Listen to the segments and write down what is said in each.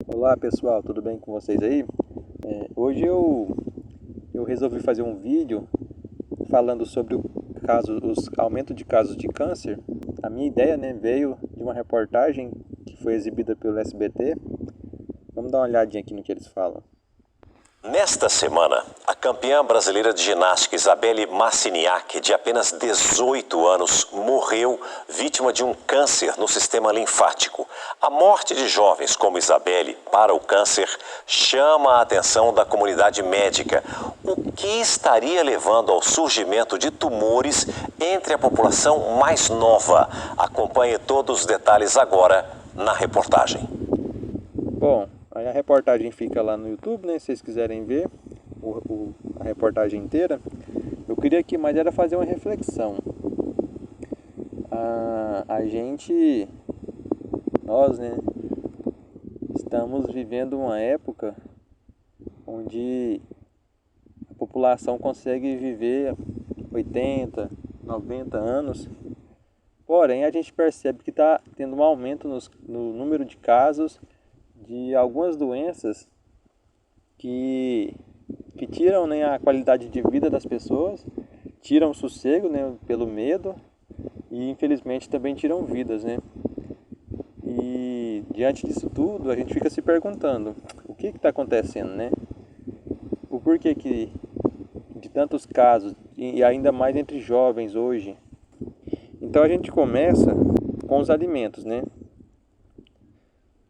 Olá pessoal, tudo bem com vocês aí? Hoje eu resolvi fazer um vídeo falando sobre os aumento de casos de câncer. A minha ideia, né, veio de uma reportagem que foi exibida pelo SBT. Vamos dar uma olhadinha aqui no que eles falam. Nesta semana, a campeã brasileira de ginástica Isabelle Marciniak, de apenas 18 anos, morreu vítima de um câncer no sistema linfático. A morte de jovens como Isabelle para o câncer chama a atenção da comunidade médica. O que estaria levando ao surgimento de tumores entre a população mais nova? Acompanhe todos os detalhes agora na reportagem. Bom, aí a reportagem fica lá no YouTube, né, se vocês quiserem ver a reportagem inteira. Eu queria aqui mais era fazer uma reflexão. Nós, né, estamos vivendo uma época onde a população consegue viver 80, 90 anos, porém a gente percebe que está tendo um aumento no número de casos de algumas doenças que tiram, né, a qualidade de vida das pessoas, tiram o sossego, né, pelo medo e infelizmente também tiram vidas, né? E diante disso tudo a gente fica se perguntando o que está acontecendo, né? O porquê que de tantos casos e ainda mais entre jovens hoje. Então a gente começa com os alimentos, né?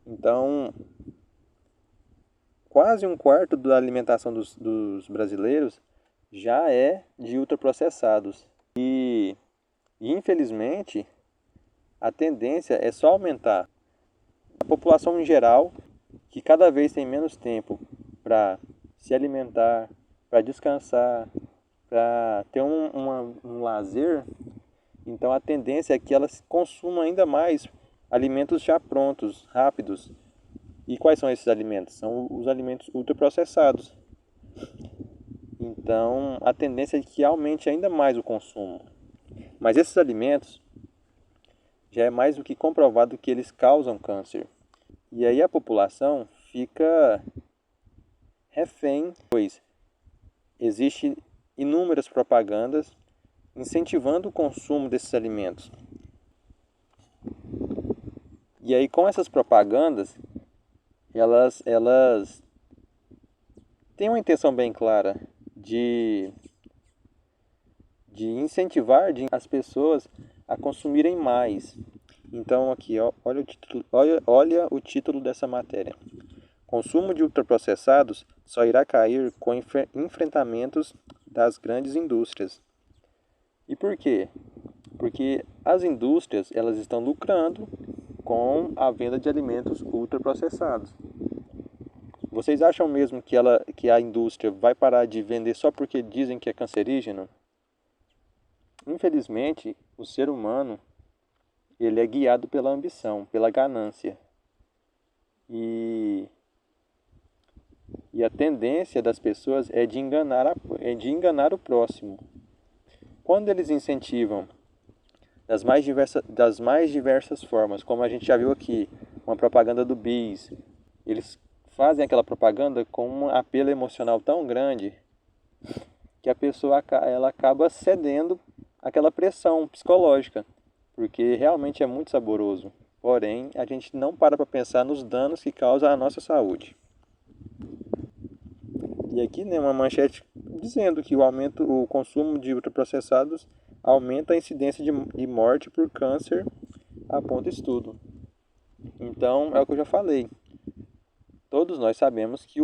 Então quase um quarto da alimentação dos brasileiros já é de ultraprocessados. E infelizmente a tendência é só aumentar. A população em geral, que cada vez tem menos tempo para se alimentar, para descansar, para ter um lazer, então a tendência é que ela consuma ainda mais alimentos já prontos, rápidos. E quais são esses alimentos? São os alimentos ultraprocessados. Então a tendência é que aumente ainda mais o consumo. Mas esses alimentos já é mais do que comprovado que eles causam câncer. E aí a população fica refém, pois existem inúmeras propagandas incentivando o consumo desses alimentos. E aí com essas propagandas, elas têm uma intenção bem clara de incentivar as pessoas a consumirem mais. Então aqui, ó, olha o título dessa matéria. Consumo de ultraprocessados só irá cair com enfrentamentos das grandes indústrias. E por quê? Porque as indústrias elas estão lucrando com a venda de alimentos ultraprocessados. Vocês acham mesmo que a indústria vai parar de vender só porque dizem que é cancerígeno? Infelizmente, o ser humano ele é guiado pela ambição, pela ganância. E a tendência das pessoas é de enganar o próximo. Quando eles incentivam das mais diversas formas, como a gente já viu aqui, uma propaganda do Bis, eles fazem aquela propaganda com um apelo emocional tão grande que a pessoa ela acaba cedendo àquela pressão psicológica, porque realmente é muito saboroso. Porém, a gente não para pensar nos danos que causa à nossa saúde. E aqui, né, uma manchete dizendo que o consumo de ultraprocessados aumenta a incidência de morte por câncer, aponta estudo. Então, é o que eu já falei. Todos nós sabemos que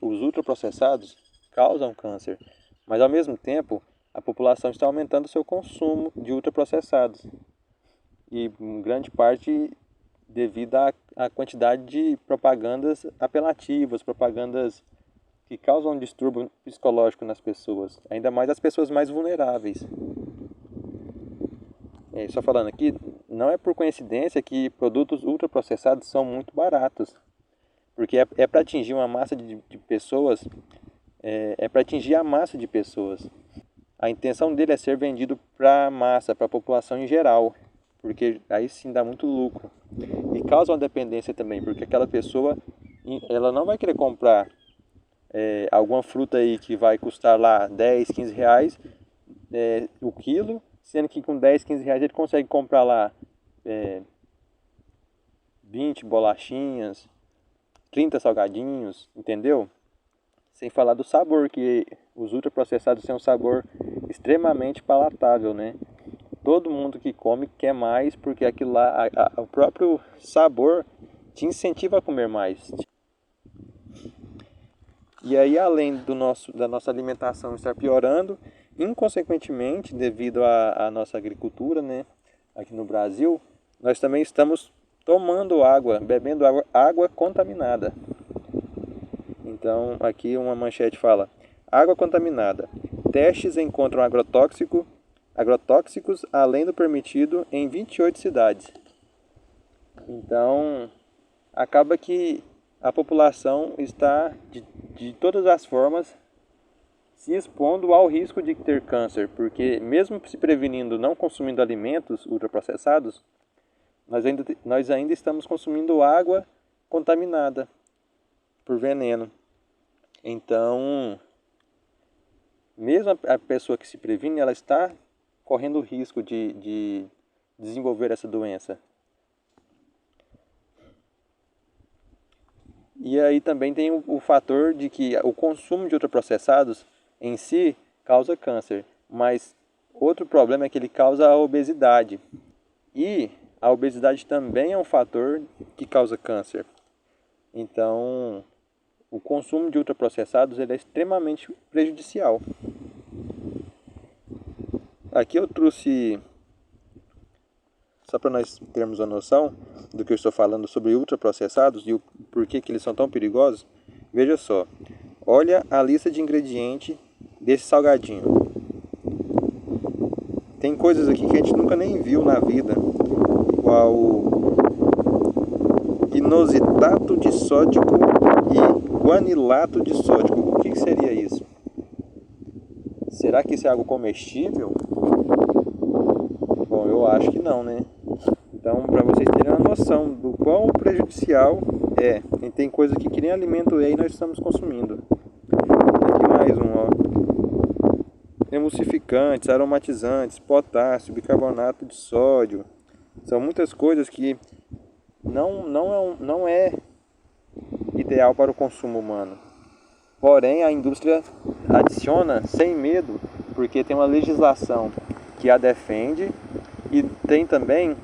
os ultraprocessados causam câncer, mas ao mesmo tempo, a população está aumentando seu consumo de ultraprocessados. E em grande parte devido à quantidade de propagandas apelativas, propagandas que causam um distúrbio psicológico nas pessoas, ainda mais as pessoas mais vulneráveis. Só falando aqui, não é por coincidência que produtos ultraprocessados são muito baratos, porque é para atingir uma massa de pessoas, é para atingir a massa de pessoas. A intenção dele é ser vendido para a massa, para a população em geral, porque aí sim dá muito lucro. E causa uma dependência também, porque aquela pessoa, ela não vai querer comprar alguma fruta aí que vai custar lá 10, 15 reais o quilo, sendo que com 10, 15 reais ele consegue comprar lá 20 bolachinhas, 30 salgadinhos, entendeu? Sem falar do sabor, que os ultraprocessados têm um sabor extremamente palatável, né? Todo mundo que come quer mais, porque aquilo lá, o próprio sabor te incentiva a comer mais. E aí, além da nossa alimentação estar piorando, inconsequentemente, devido à nossa agricultura, né, aqui no Brasil, nós também estamos tomando água, bebendo água contaminada. Então, aqui uma manchete fala: água contaminada. Testes encontram agrotóxicos além do permitido em 28 cidades. Então, acaba que a população está, de todas as formas, se expondo ao risco de ter câncer, porque mesmo se prevenindo não consumindo alimentos ultraprocessados, nós ainda estamos consumindo água contaminada por veneno. Então, mesmo a pessoa que se previne, ela está correndo o risco de desenvolver essa doença. E aí também tem o fator de que o consumo de ultraprocessados em si causa câncer, mas outro problema é que ele causa a obesidade. E a obesidade também é um fator que causa câncer. Então, o consumo de ultraprocessados ele é extremamente prejudicial. Aqui eu trouxe, só para nós termos uma noção do que eu estou falando sobre ultraprocessados e o porquê que eles são tão perigosos. Veja só, olha a lista de ingredientes desse salgadinho. Tem coisas aqui que a gente nunca nem viu na vida, igual inositato de sódico e guanilato de sódico. O que seria isso? Será que isso é algo comestível? Bom, eu acho que não, né? Então, para vocês terem uma noção do quão prejudicial é. E tem coisa aqui que nem alimento é e nós estamos consumindo. Aqui mais um, ó. Emulsificantes, aromatizantes, potássio, bicarbonato de sódio. São muitas coisas que não é ideal para o consumo humano. Porém, a indústria adiciona sem medo, porque tem uma legislação que a defende e tem também